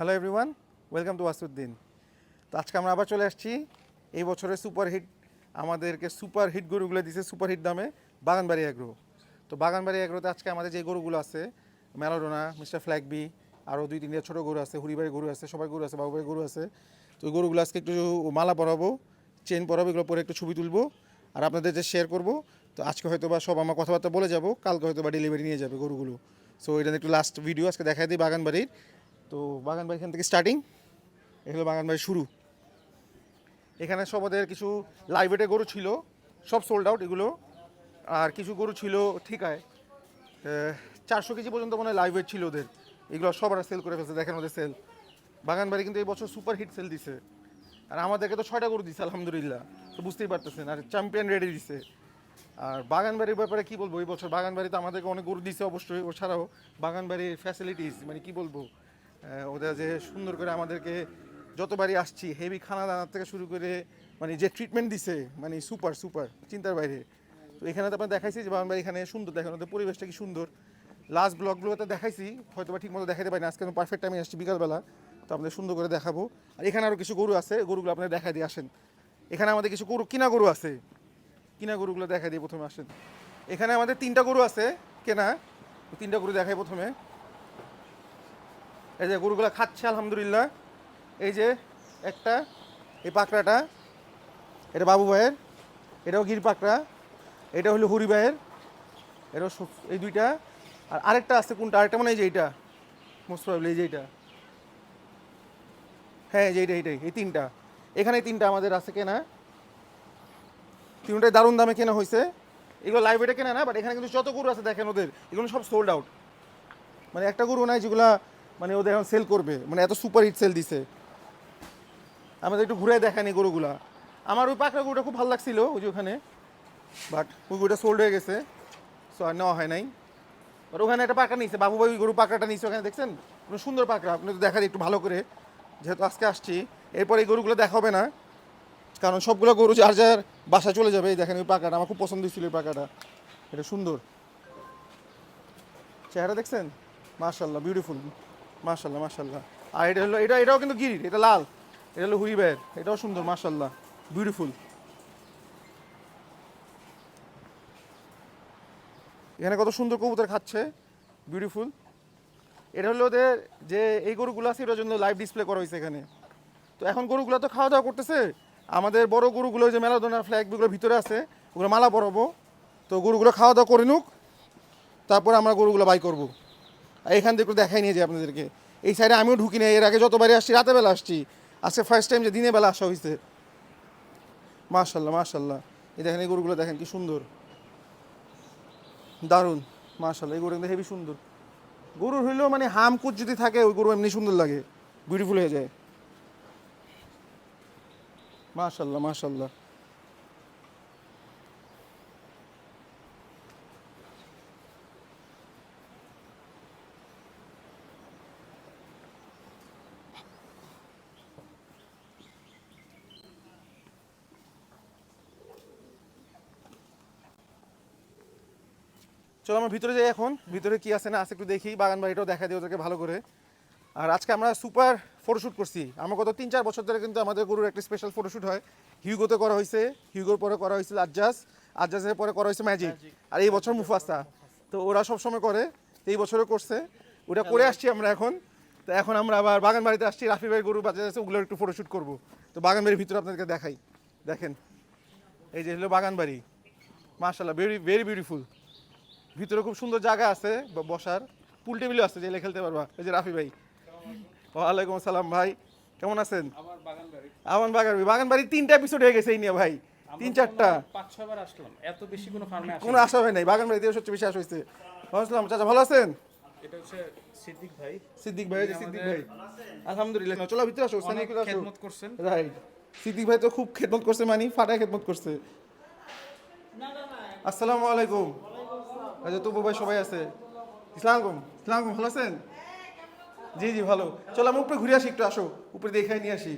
Hello everyone, welcome to Wasuddin. তো আজকে আমরা আবার চলে আসছি এই বছরের সুপারহিট, আমাদেরকে সুপারহিট গরুগুলো দিছে সুপারহিট দামে বাগানবাড়ি অ্যাগ্রো। তো বাগানবাড়ি অ্যাগ্রোতে আজকে আমাদের যে গরুগুলো আছে, ম্যারাডোনা, মিস্টার ফ্ল্যাগবি, আরও 2-3টা ছোটো গরু আছে, হুড়িবাড়ি গরু আছে, সবাই গরু আছে, বাবুবাড়ি গরু আছে। তো ওই গরুগুলো আজকে একটু মালা পরাবো, চেন পরাবো, এগুলো পরে একটু ছবি তুলবো আর আপনাদের যে শেয়ার করবো। তো আজকে হয়তো বা সব আমার কথাবার্তা বলে যাবো, কালকে হয়তো বা ডেলিভারি নিয়ে যাবে গরুগুলো। সো এটা একটু লাস্ট ভিডিও আজকে দেখাই দিই বাগানবাড়ির। তো বাগানবাড়ি এখান থেকে স্টার্টিং, এগুলো বাগানবাড়ি শুরু। এখানে সব ওদের কিছু লাইভেটে গরু ছিল, সব সোল্ড আউট এগুলো। আর কিছু গরু ছিল ঠিকায়, 400 কেজি পর্যন্ত মনে হয় লাইভেট ছিল ওদের। এগুলো সব ওরা সেল করে ফেলছে, দেখেন ওদের সেল। বাগানবাড়ি কিন্তু এই বছর সুপার হিট সেল দিছে। আর আমাদেরকে তো 6টা গরু দিছে আলহামদুলিল্লাহ, তো বুঝতেই পারতেছেন। আর চ্যাম্পিয়ন রেডি দিছে। আর বাগানবাড়ির ব্যাপারে কি বলবো, এই বছর বাগানবাড়িতে আমাদেরকে অনেক গরু দিছে অবশ্যই। ওছাড়াও বাগানবাড়ির ফ্যাসিলিটিস মানে কি বলবো, ওদের যে সুন্দর করে আমাদেরকে যতবারই আসছি হেভি খানা দানার থেকে শুরু করে মানে যে ট্রিটমেন্ট দিছে, মানে সুপার সুপার চিন্তার বাইরে। তো এখানে তো আপনার দেখাইছি যে বাগানবাড়ি এখানে সুন্দর, দেখেন ওদের পরিবেশটা কি সুন্দর। লাস্ট ব্লগগুলোতে দেখাইছি, হয়তো বা ঠিক মতো দেখাতে পারি না, আজকে পারফেক্ট টাইমে আসছি বিকালবেলা, তো আপনাদের সুন্দর করে দেখাবো। আর এখানে আরও কিছু গরু আছে, গরুগুলো আপনাদের দেখাই দিয়ে আসেন। এখানে আমাদের কিছু গরু কিনা গরু আছে, কিনা গরুগুলো দেখা দিয়ে প্রথমে আসেন। এখানে আমাদের 3টা গরু আছে কেনা, 3টা গরু দেখাই প্রথমে। এই যে গরুগুলো খাচ্ছে আলহামদুলিল্লাহ। এই যে একটা, এই পাকড়াটা এটা বাবু ভাইয়ের, এটাও গির পাকড়া, এটা হলো হরি ভাইয়ের, এটাও এই 2টা। আর আরেকটা আছে, কোনটা আরেকটা মানে এই যে এইটা, মোস্ট প্রবলি এই যে এইটা, হ্যাঁ এই যে এইটাই, এই 3টা। এখানে 3টা আমাদের আছে কেনা, 3টাই দারুণ দামে কেনা হয়েছে। এগুলো লাইভেটে কেনা না, বাট এখানে কিন্তু যত গরু আছে দেখেন ওদের এগুলো সব সোল্ড আউট। মানে একটা গরু নাই যেগুলা মানে ওদের এখন সেল করবে, মানে এত সুপার হিট সেল দিছে। আমাদের একটু ঘুরে দেখান এই গরুগুলা। আমার ওই পাকড়া গরুটা খুব ভালো লাগছিল ওই যে ওখানে, বাট ওই গরুটা সোল্ড হয়ে গেছে, সো আর নেওয়া হয় নাই। বাট ওখানে একটা পাকড়া নিয়েছে বাবুভাই, ওই গরু পাকড়াটা নিয়েছে ওখানে, দেখছেন কোনো সুন্দর পাকড়া। আপনি তো দেখার একটু ভালো করে, যেহেতু আজকে আসছি। এরপর এই গরুগুলো দেখা হবে না, কারণ সবগুলো গরু যার যার বাসায় চলে যাবে। এই দেখেন ওই পাকাটা আমার খুব পছন্দ ছিল, এই পাকাটা, এটা সুন্দর চেহারা দেখছেন, মাশাল্লাহ বিউটিফুল, মাশাল্লাহ মাশাল্লাহ। আর এটা হলো এটাও কিন্তু গিরির, এটা লাল, এটা হলো হুড়ি ভাইয়ের, এটাও সুন্দর মাশাল্লাহ বিউটিফুল। এখানে কত সুন্দর কবুতর খাচ্ছে, বিউটিফুল। এটা হলো ওদের যে এই গরুগুলো আছে এটার জন্য লাইভ ডিসপ্লে করা হয়েছে এখানে। তো এখন গরুগুলো তো খাওয়া দাওয়া করতেছে। আমাদের বড় গরুগুলো যে ম্যারাডোনা ফ্ল্যাগগুলো ভিতরে আছে, ওগুলো মালা পরাবো। তো গরুগুলো খাওয়া দাওয়া করে নুক, তারপর আমরা গরুগুলো বাই করবো। আর এখান থেকে একটু দেখাই নিয়ে যাই আপনাদেরকে। এই সাইডে আমিও ঢুকি না, এর আগে যতবারই আসছি রাতের বেলা আসছি, আজকে ফার্স্ট টাইম যে দিনের বেলা আসা হয়েছে। মাশাল্লাহ মাশাল্লাহ, এই দেখেন এই গরুগুলো দেখেন কি সুন্দর, দারুণ মাশাল্লাহ। এই গরু কিন্তু হেবি সুন্দর। গরুর হইলেও মানে হাম কুচ যদি থাকে ওই গরু এমনি সুন্দর লাগে, বিউটিফুল হয়ে যায়। মাশাল্লাহ মাশাল্লাহ। চলো আমরা ভিতরে যাই এখন, ভিতরে কি আছে না আছে একটু দেখি, বাগান বাড়িটাও দেখা দিই ওদেরকে ভালো করে। আর আজকে আমরা সুপার ফটোশ্যুট করছি। আমরা গত 3-4 বছর ধরে কিন্তু আমাদের গরুর একটা স্পেশাল ফটোশ্যুট হয়। হিউগোতে করা হয়েছে, হিউগোর পরে করা হয়েছিল আজ্জাসের পরে করা হয়েছে ম্যাজিক, আর এই বছর মুফাসা। তো ওরা সবসময় করে, এই বছরও করছে, ওটা করে আসছি আমরা এখন। তো এখন আমরা আবার বাগান বাড়িতে আসছি, রাফি ভাই গরু বাচ্চা আছে, ওগুলোর একটু ফটোশ্যুট করবো। তো বাগান বাড়ির ভিতরে আপনাদেরকে দেখাই, দেখেন এই যে হলো বাগান বাড়ি, মাশাল্লাহ ভেরি ভেরি বিউটিফুল। ভিতরে খুব সুন্দর জায়গা আছে বসার, পুল টেবিলও আছে, যেলে খেলতে পারবা। এই যে রাফি ভাই, ওয়ালাইকুম আসসালাম ভাই, কেমন আছেন? আমার বাগানবাড়ি 3টা এপিসোড হয়ে গেছে এই নিয়ে ভাই, 3-4টা, 5-6 বার আসলাম, এত বেশি কোনো ফার্মে আসি কোনো আশা হয় নাই। বাগানবাড়িতে সবচেয়ে বেশি আশা হয়েছে। আসসালাম চাচা, ভালো আছেন? এটা হচ্ছে সিদ্দিক ভাই, সিদ্দিক ভাই, যে সিদ্দিক ভাই আলহামদুলিল্লাহ। চলো ভিতরে আসো, সানি করে আসো। খেদমত করছেন। রাইট, সিদ্দিক ভাই তো খুব খেদমত করছে, মানে ফাটায় খেদমত করছে। আসসালামু আলাইকুম। আচ্ছা তবু ভাই সবাই আছে। ইসলাম ইসলাম, ভালো আছেন? জি জি ভালো। চলো আমরা উপরে ঘুরে আসি, একটু আসো উপরে দেখাই নিয়ে আসি,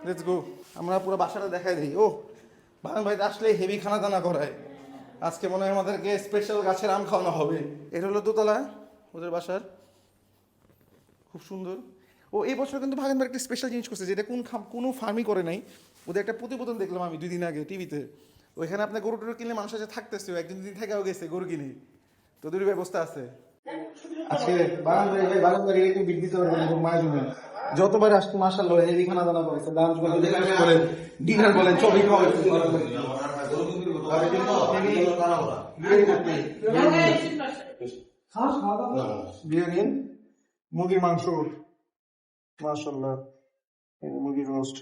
লেটস গো। আমরা পুরো বাসাটা দেখাই দিই। ও বাগান বাড়িতে আসলে হেভি খানা দানা করায়। আজকে মনে হয় আমাদেরকে স্পেশাল গাছের আম খাওয়ানো হবে। এটা হলো দোতলা ওদের বাসার, খুব সুন্দর। ও এই বছর কিন্তু বাগানবাড়ি একটা স্পেশাল জিনিস করছে, যেটা কোনো ফার্মই করে নাই। ওদের একটা প্রতিবেদন দেখলাম আমি 2 দিন আগে টিভিতে। ওইখানে আপনার গরু টরু কিনলে মানুষ আছে থাকতেছে, একদিন দুদিন থেকেও গেছে গরু কিনি, তো দুটোর ব্যবস্থা আছে। আজকে বাগানবাড়ি একটু বৃদ্ধি করবেন মায়ের যতবার আসতো মাশাআল্লাহ হেভি খানা দানা করেছে, লাঞ্চ বলেন ডিনার বলেন সবই খাওয়াইছে। বিরিয়ানি, মুরগির মাংস, মাশাআল্লাহ মুরগির রোস্ট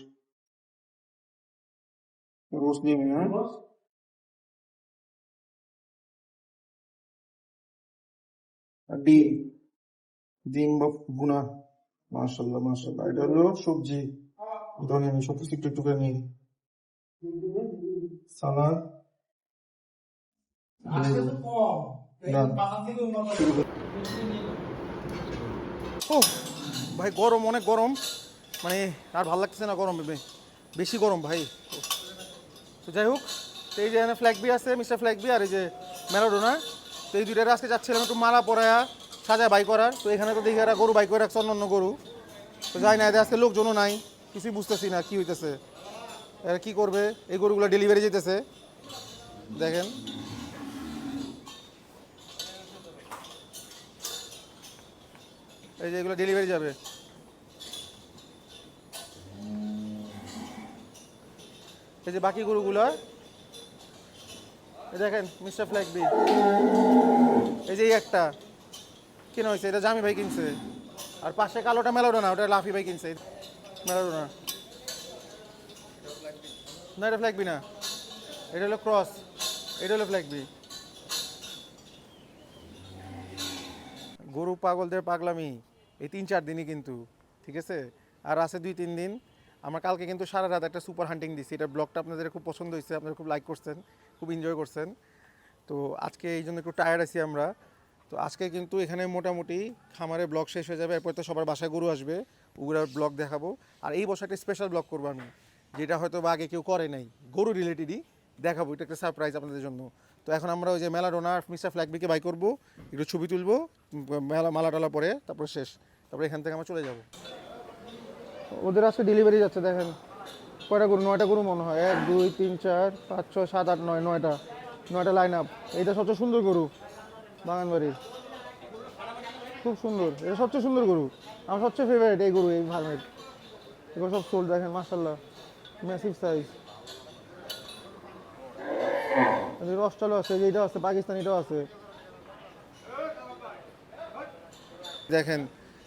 দিয়ে হ্যাঁ আর ডিম বা ভুনা, মাশাআল্লাহ মাশাআল্লাহ। এটা হলো সবজি, ধরে আমি সব কিছু একটু একটু করে নিই। সালাদ, ও ভাই গরম, অনেক গরম, মানে আর ভালো লাগতেছে না, গরম বেশি গরম ভাই। তো যাই হোক, তো এই যে এখানে ফ্ল্যাগবি আছে, মিস্টার ফ্ল্যাগবি, আর এই যে ম্যারাডোনা। তো এই দুইটার আজকে যাচ্ছিলাম একটু মালা পরায়া সাজা বাই করার। তো এখানে তো দেখি এরা গরু বাই করে রাখছে, অন্য গরু। তো যাই না, এদের আজকে লোকজনও নাই, কিছুই বুঝতেছি না কি হইতেছে, এরা কি করবে। এই গরুগুলো ডেলিভারি যেতেছে, দেখেন এই যে এগুলো ডেলিভারি যাবে। এই যে বাকি গরুগুলো দেখেন, মিস্টার ফ্ল্যাগবি। এই যে একটা কেন হয়েছে, এটা জামি ভাই কিনছে। আর পাশে কালোটা ম্যারাডোনা, ওটা লাফি ভাই কিনছে। ম্যারাডোনা না, এটা ফ্ল্যাগবি না, এটা হলো ক্রস, এটা হলো ফ্ল্যাগবি। গরু পাগলদের পাগলামি এই 3-4 দিনই কিন্তু, ঠিক আছে। আর আছে 2-3 দিন। আমরা কালকে কিন্তু সারা রাত একটা সুপার হান্টিং দিচ্ছি, এটার ব্লগটা আপনাদের খুব পছন্দ হয়েছে, আপনারা খুব লাইক করছেন, খুব এনজয় করছেন। তো আজকে এই জন্য একটু টায়ার্ড আছি আমরা। তো আজকে কিন্তু এখানে মোটামুটি খামারে ব্লগ শেষ হয়ে যাবে, এরপর তো সবার বাসায় গরু আসবে, ওগুলোর ব্লগ দেখাবো। আর এই বছর একটা স্পেশাল ব্লগ করবো আমি, যেটা হয়তো বা আগে কেউ করে নাই, গরু রিলেটেডই দেখাবো, এটা একটা সারপ্রাইজ আপনাদের জন্য। তো এখন আমরা ওই যে ম্যারাডোনা মিস্টার ফ্ল্যাগবিকে বাই করবো, একটু ছবি তুলবো, মালা টালা পরে তারপরে শেষ, তারপরে এখান থেকে আমরা চলে যাব। ওদের আজকে ডেলিভারি যাচ্ছে, দেখেন কয়টা গরু, 9টা গরু মনে হয়, 1 2 3 4 5 6 7 8 9, 9টা লাইন আপ। এইটা সবচেয়ে সুন্দর গরু বাগানবাড়ির, খুব সুন্দর, এটা সবচেয়ে সুন্দর গরু, আমার সবচেয়ে ফেভারিট এই গরু, এই ফার্মের। এগুলো সব সোল্ড, দেখেন মাশাআল্লাহ ম্যাসিভ সাইজ। রসটালও আছে, এইটাও আছে, পাকিস্তানিটাও আছে। দেখেন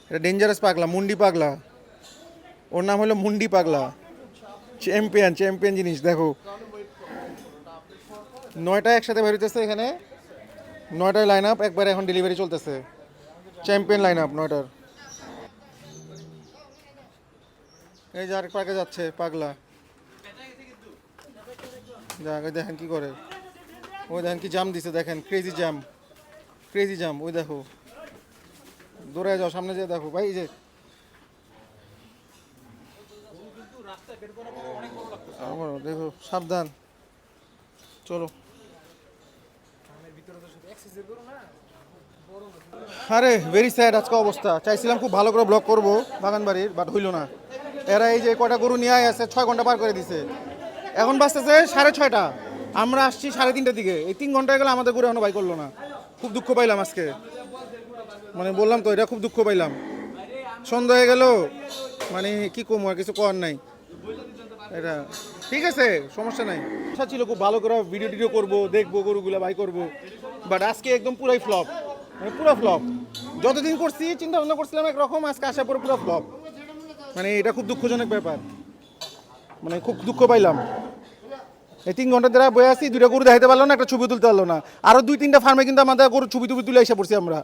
এটা ডেঞ্জারাস পাগলা, মুন্ডি পাগলা, ওর নাম হলো মুন্ডি পাগলা, চ্যাম্পিয়ন জিনিস। দেখো 9টা একসাথে বেরোতেছে, এখানে 9টায় লাইন আপ একবারে, এখন ডেলিভারি চলতেছে, চ্যাম্পিয়ন লাইন আপ 9টার। এই যে আরেক পাকে যাচ্ছে পাগলা, দেখেন কি করে, ওই দেখেন কি জাম দিছে, দেখেন ক্রেজি জাম, ওই দেখো দৌড়ায় যাও, সামনে যেয়ে দেখো ভাই, যে দেখো সাবধান, চলো। আরে ভেরি স্যাড আজকে অবস্থা। চাইছিলাম খুব ভালো করে ব্লগ করবো বাগানবাড়ির, বাট হইল না। এরা এই যে কটা গরু নিয়ে আসে, 6 ঘন্টা পার করে দিছে, এখন বাজতেছে 6:30, আমরা আসছি 3:30টার দিকে, এই 3 ঘন্টা গেলে আমাদের গরু এখনো বাই করলো না। খুব দুঃখ পাইলাম আজকে, মানে বললাম তো, এটা খুব দুঃখ পাইলাম। সন্ধ্যা হয়ে গেল, মানে কি কমো, আর কিছু করার নাই। এটা ঠিক আছে, সমস্যা নাই। আশা ছিল খুব ভালো করে ভিডিও করবো, দেখবো গরুগুলো বাই করবো, বাট আজকে একদম পুরাই ফ্লপ, মানে পুরো ফ্লপ। যতদিন করছি চিন্তা ভাবনা করছিলাম একরকম, আজকে আসার পরে পুরো ফ্লপ। মানে এটা খুব দুঃখজনক ব্যাপার, মানে খুব দুঃখ পাইলাম। এই 3 ঘন্টা ধরে বয়ে আছি, 2টা গরু দেখাতে পারলো না, একটা ছবি তুলতে পারলো না। আরও 2-3টা ফার্মে কিন্তু আমাদের গরু ছবি তুলে এসে পড়ছি আমরা,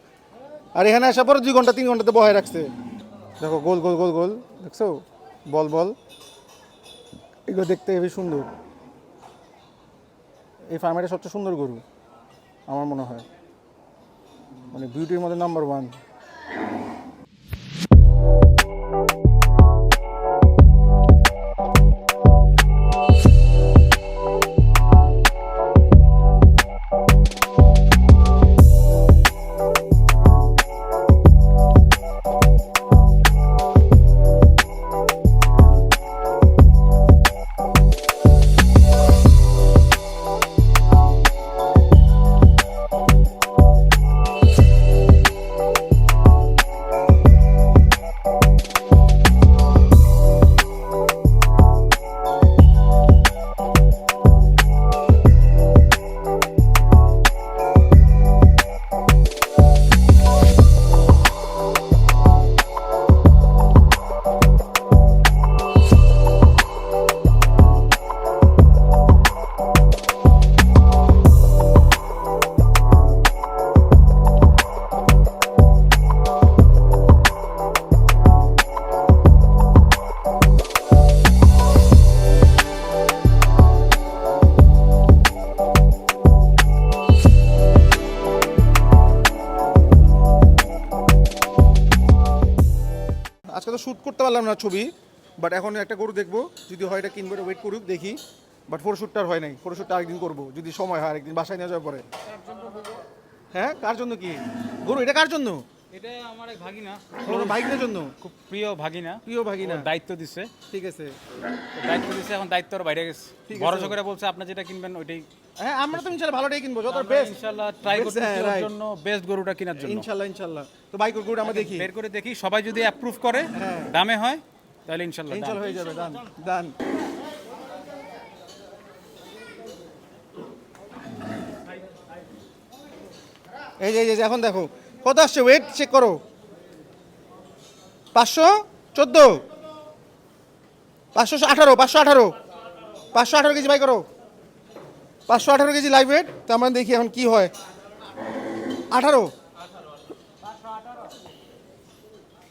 আর এখানে আসার পরে 2 ঘন্টা 3 ঘন্টাতে বহায় রাখছে। দেখো গোল দেখছো, বল এগুলো দেখতে হেবি সুন্দর। এই ফার্মের সবচেয়ে সুন্দর গরু আমার মনে হয়, মানে বিউটির মধ্যে নাম্বার 1। করতে পারলাম না ছবি, বাট এখন একটা গরু দেখবো, যদি হয় এটা কিনবো, ওয়েট করুক দেখি। বাট ফটোশ্যুটটা আর হয় নাই, ফটোশ্যুটটা আরেকদিন করবো যদি সময় হয়, আরেকদিন বাসায় নিয়ে যাওয়ার পরে। হ্যাঁ, কার জন্য কি গরু, এটা কার জন্য? এটা আমার এক ভাগিনা, ওর বাইকের জন্য, খুব প্রিয় ভাগিনা, প্রিয় ভাগিনা। ওর দায়িত্ব দিছে, ঠিক আছে, দায়িত্ব দিছে, এখন দায়িত্ব ওর বাইরে গেছে। ঠিক আছে। ভরসা করে বলছে আপনি যেটা কিনবেন ওইটাই। হ্যাঁ আমরা তো ইনশাল্লাহ ভালোটাই কিনবো, যত আমরা বেস্ট ইনশাআল্লাহ ট্রাই Best, করতেছি হ্যাঁ, ওর right. জন্য বেস্ট গরুটা কেনার জন্য। ইনশাল্লাহ ইনশাল্লাহ। তো বাইকের গরুটা আমরা দেখি, বের করে দেখি, সবাই যদি অ্যাপ্রুভ করে হ্যাঁ। দামে হয় তাহলে ইনশাআল্লাহ ইনশাল্লাহ হয়ে যাবে। ডান ডান। এই যে এই যে এখন দেখো কত আসছে, ওয়েট চেক করো। 514, 518, 518, 518 কেজি বাই করো, 518 কেজি লাইভ ওয়েট। তো আমরা দেখি এখন কি হয়। 18,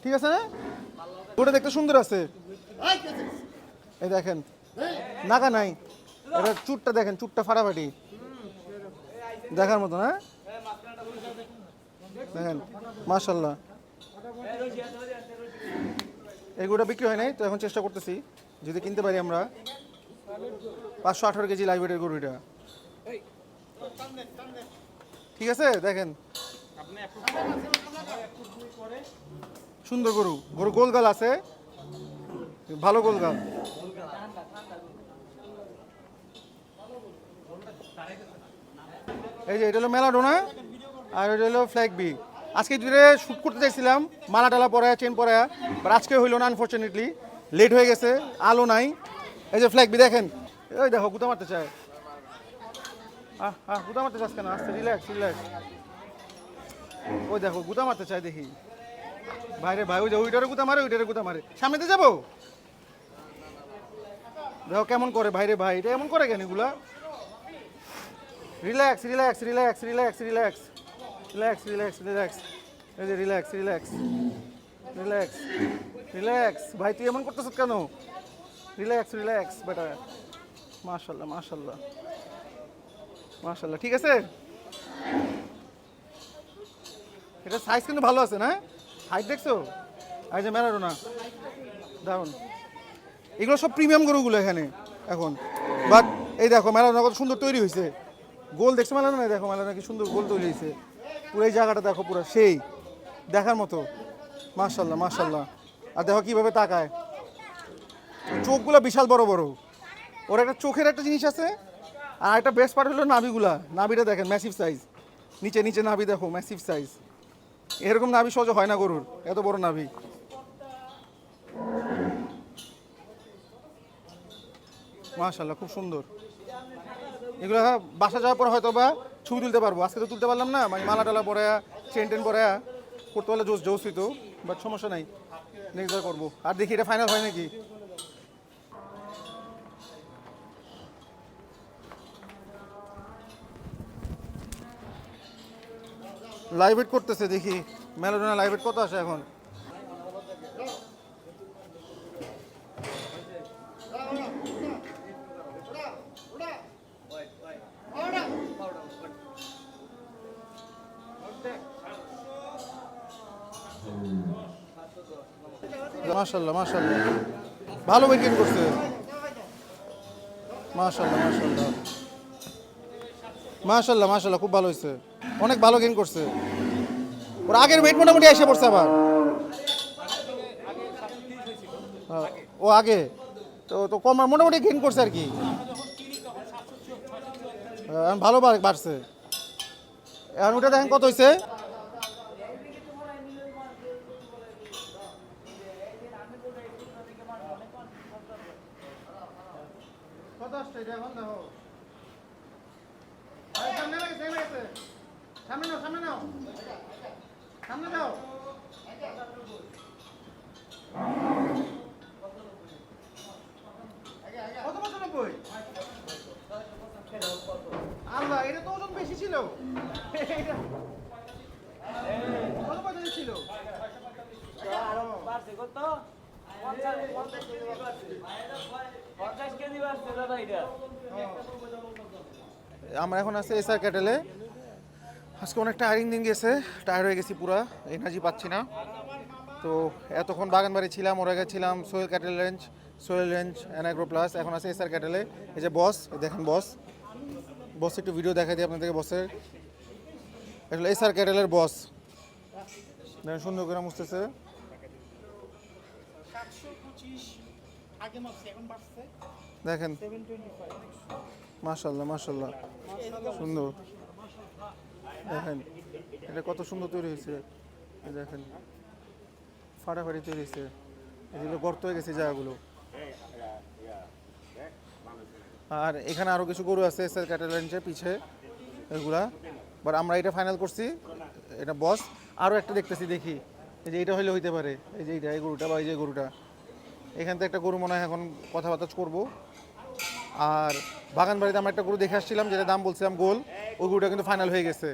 ঠিক আছে না? ওটা দেখতে সুন্দর আছে, এই দেখেন নাগা নাই, এটা চুটটা দেখেন, চুটটা ফাটাফাটি দেখার মতো, হ্যাঁ দেখেন মাশাল্লাহ। এগুলো বিক্রি হয় নাই, তো এখন চেষ্টা করতেছি যদি কিনতে পারি আমরা। 518 কেজি লাইভ ওয়েটের গরু এটা, ঠিক আছে দেখেন সুন্দর গরু, গরু গোলগাল আছে, ভালো গোলগাল। এই যে এটা হলো মেলাডোনা, আর এটা হলো ফ্ল্যাগ বি। আজকে দুটো শ্যুট করতে চাইছিলাম, মালা টালা পরায়া, চেন পরায়া, বাট আজকে হইলো না, আনফর্চুনেটলি লেট হয়ে গেছে, আলো নাই। এই যে ফ্ল্যাগ বি দেখেন, ওই দেখো গুতা মারতে চায়, গুতা মারতে চাস কেন? আস্তে, রিল্যাক্স রিল্যাক্স। ওই দেখো গুতা মারতে চায় দেখি, ভাইরে ভাই, ওই যে ওইটারে গুতা মারে, ওইটারে গুতা মারে। সামনেতে যাবো, দেখো কেমন করে ভাইরে ভাই, এটা এমন করে কেন এগুলা? Relax relax relax relax relax relax relax relax, এই যে রিল্যাক্স রিল্যাক্স রিল্যাক্স রিল্যাক্স। ভাই তুই এমন করতেছ কেন? রিল্যাক্স রিল্যাক্স বেটা। মাশাল্লাহ মাশাল্লাহ মাশাল্লাহ, ঠিক আছে। এটা সাইজ কিন্তু ভালো আছে না, হাইট দেখছো? এই যে ম্যারাডোনা দারুন, এগুলো সব প্রিমিয়াম গরুগুলো এখানে এখন। বাট এই দেখো ম্যারাডোনা কত সুন্দর তৈরি হয়েছে, গোল দেখছো ম্যারাডোনা? দেখো ম্যারাডোনা কি সুন্দর গোল তৈরি হয়েছে, পুরো এই জায়গাটা দেখো, পুরো সেই দেখার মতো। মাশাল্লাহ মাশাল্লাহ। আর দেখো কিভাবে তাকায়, চোখগুলো বিশাল বড় বড়। ওর একটা চোখের একটা জিনিস আছে, আর একটা বেস্ট পার্ট হলো নাভিগুলা, নাভিটা দেখেন ম্যাসিভ সাইজ, নিচে নিচে নাভি দেখো ম্যাসিভ সাইজ। এরকম নাভি সহজ হয় না গরুর, এত বড় নাভি। মাশাল্লাহ খুব সুন্দর। এগুলো বাসা যাওয়ার পর হয়তো বা ছবি তুলতে পারবো, আজকে তো তুলতে পারলাম না, মানে মালা টালা পরে চেন টেন পরে করতে পারলে জোস জোস হইতো, বাট সমস্যা নাই, নেক্সট বার করবো। আর দেখি এটা ফাইনাল হয় নাকি। লাইভ ওয়েট করতেছে, দেখি ম্যারাডোনা লাইভ ওয়েট কত আসে এখন। মাশাল্লাহ মাশাল্লাহ, ভালো ওয়েট গেইন করছে, মাশাল্লাহ মাশাল্লাহ মাশাল্লাহ মাশাল্লাহ, খুব ভালো হয়েছে, অনেক ভালো গেইন করছে। ওর আগের ওয়েট মোটামুটি এসে পড়ছে আবার। ও আগে তো তো কম মোটামুটি গেইন করছে আর কি, ভালো বাড়ছে। এখন ওটা দেখেন কত হয়েছে। কত আসছে এটা এখন দেখো, সামনে লাগছে, সামনে নাও সামনে নাও সামনে যাও। কত 95? আল্লাহ, এটা তো ওজন বেশি ছিল, কত 45 ছিল? আমরা এখন আছি এসআর ক্যাটেলে। আজকে অনেক টায়ারিং দিন গেছে, টায়ার হয়ে গেছি পুরা, এনার্জি পাচ্ছি না। তো এতক্ষণ বাগানবাড়ি ছিলাম, ওর আগে ছিলাম Sohel cattle range, Sohel range agro plus, এখন আছে এসআর ক্যাটেলে। এই যে বস, দেখেন বস, বস একটু ভিডিও দেখা দিই আপনাদেরকে বসের। এটা এসআর ক্যাটেলের বস, দেখেন সুন্দর করে মুছতেছে। দেখেন মাশাল্লাহ মাশাল্লাহ সুন্দর, দেখেন এটা কত সুন্দর তৈরি হয়েছে। এই দেখেন ফাটাফাটি তৈরি হয়েছে, এগুলো গর্ত হয়ে গেছে জায়গাগুলো। আর এখানে আরও কিছু গরু আছে স্যার ক্যাটেল রেঞ্জের পিছে এগুলা, বাট আমরা এটা ফাইনাল করছি, এটা বস। আরও একটা দেখতেছি, দেখি এই যে এইটা হইলে হইতে পারে, এই যে এইটা, এই গরুটা বা এই যে গরুটা, এখান থেকে একটা গরু মনে হয় এখন কথাবার্তা করবো। আর বাগানবাড়িতে আমরা একটা গরু দেখে আসছিলাম, যেটা দাম বলছিলাম গোল, ওই গরুটা কিন্তু ফাইনাল হয়ে গেছে।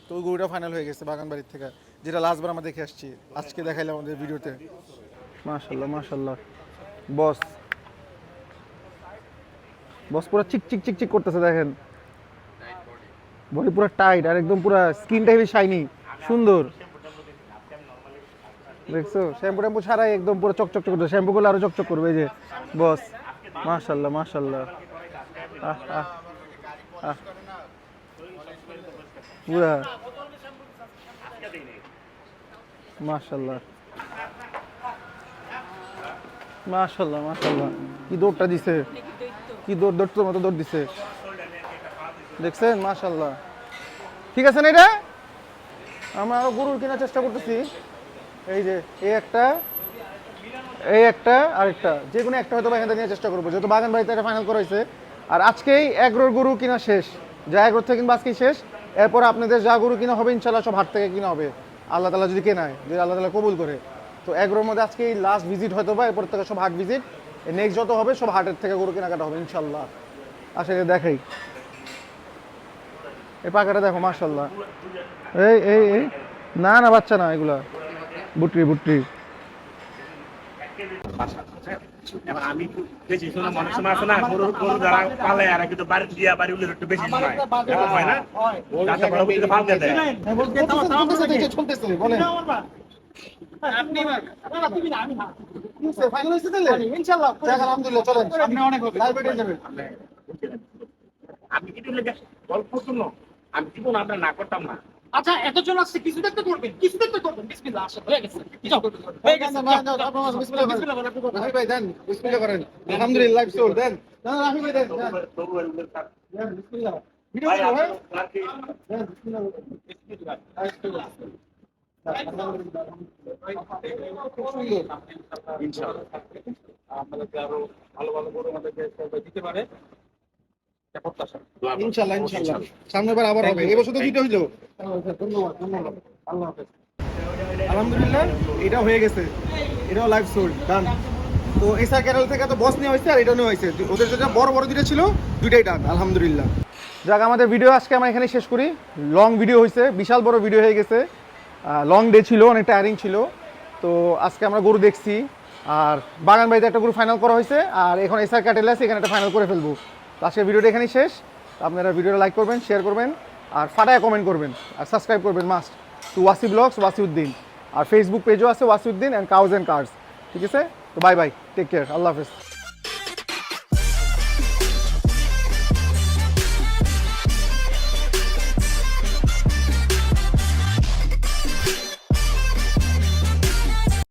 তো ওই গরুটা ফাইনাল হয়ে গেছে বাগানবাড়ির থেকে, যেটা লাস্টবার আমরা দেখে আসছি, আজকে দেখাইলাম আমাদের ভিডিওতে। মাশাল্লাহ মাশাল্লাহ বস, বস পুরো চিক চিক চিক চিক করতেছে, দেখেন বডি পুরো টাইট আর একদম পুরো স্কিনটা হেভি শাইনি, সুন্দর। দেখছো শ্যাম্পু ট্যাম্পু ছাড়াই একদম পুরো চকচক করতে, শ্যাম্পু করলে আরো চকচক করবে। এই যে বস, মাশাল্লাহ মাশাল্লাহ, আহ আহ আহ পুরা মাশাল্লাহ মাশাল্লাহ মাশাল্লাহ, কি দৌড়টা দিছে, কি দৌড় দৌড়টোর মতো দৌড় দিছে, দেখছেন মাশাল্লাহ। ঠিক আছে না, এটা আমরা আরো গরুর কেনার চেষ্টা করতেছি। এই যে এই একটা, এই একটা, আরেকটা, যে কোনো একটা হয়তো এখান থেকে নেওয়ার চেষ্টা করবো, যেহেতু বাগান বাড়িতে এটা ফাইনাল করা হয়েছে। আর আজকেই এগ্রোর গরু কিনা শেষ, যা এগ্রোর থেকে কিনবো আজকেই শেষ। এরপর আপনাদের যা গরু কিনা হবে ইনশাল্লাহ সব হাট থেকে কিনা হবে, আল্লাহ তালা যদি কেনায়, যদি আল্লাহ তালা কবুল করে। তো এগ্রোর মধ্যে আজকেই লাস্ট ভিজিট হয়তো বা, এরপর থেকে সব হাট ভিজিট, নেক্সট যত হবে সব হাটের থেকে গরু কেনাকাটা হবে ইনশাল্লাহ। আসলে দেখাই এই পাখাটা দেখো মাশাল্লাহ, এই এই এই না না বাচ্চা না, এগুলা বুটরি বুটরি। এবার আমি একটু বেশি শোনা মনে সময় আছে না, গরু গরু যারা পালে আর কিন্তু বাড়ি দিয়া বাড়ি উলে একটু বেশি সময় এরকম হয় না, যাতে পরবর্তীতে ফাল দিয়ে দেয়। চলতেছে বলেন আপনি আমি না ফাইনাল হইছে তাহলে ইনশাআল্লাহ, আলহামদুলিল্লাহ। চলেন আপনি অনেক হবে লাইভ হয়ে যাবে। আমি কিন্তু লেগে গল্প শুনো, আমি জীবন আমরা না করতাম না। আচ্ছা এতজন আসছে, কিছু দেখতে করবেন, কিছু দেখতে করবেন। বিসমিল্লাহ, আসলে হয়ে গেছে, হয়ে গেছে, বিসমিল্লাহ করেন ভাই, ভাই দেন বিসমিল্লাহ করেন, আলহামদুলিল্লাহ লাইভ সোল দেন, না রাহি ভাই দেন দেন বিসমিল্লাহ, ভিডিও করো ভাই দেন বিসমিল্লাহ ইনশাআল্লাহ আমাদেরকে আরো ভালো ভালো গরু আমাদেরকে দিতে পারে, ইনশাআল্লাহ ইনশাআল্লাহ। সামনেবার আবার হবে, এই বছর তো দুটো হইলো। ধন্যবাদ ধন্যবাদ, আল্লাহ হাফেজ। আলহামদুলিল্লাহ এটাও হয়ে গেছে, এটাও লাইভ সোল্ড ডান। তো এসআর ক্যাটেল থেকে তো বস নেওয়া হয়েছে আর এটা নেওয়া হয়েছে, ওদের যেটা বড় বড় দুটো ছিল দুইটাই ডান আলহামদুলিল্লাহ। যাক আমাদের ভিডিও আজকে আমরা এখানে শেষ করি। লং ভিডিও হয়েছে, বিশাল বড় ভিডিও হয়ে গেছে, লং ডে ছিল, অনেক টায়ারিং ছিল। তো আজকে আমরা গরু দেখছি, আর বাগান বাড়িতে একটা গরু ফাইনাল করা হয়েছে, আর এখন এসআর ক্যাটেল আছে, এখানে একটা ফাইনাল করে ফেলবো। তো আজকে ভিডিওটা এখানেই শেষ। আপনারা ভিডিওটা লাইক করবেন, শেয়ার করবেন, আর ফাটায় কমেন্ট করবেন, আর সাবস্ক্রাইব করবেন must to Wasi blogs Wasiuddin. আর ফেসবুক পেজও আছে Wasiuddin and cows and cars. ঠিক আছে, তো বাই বাই, টেক কেয়ার, আল্লাহ হাফেজ।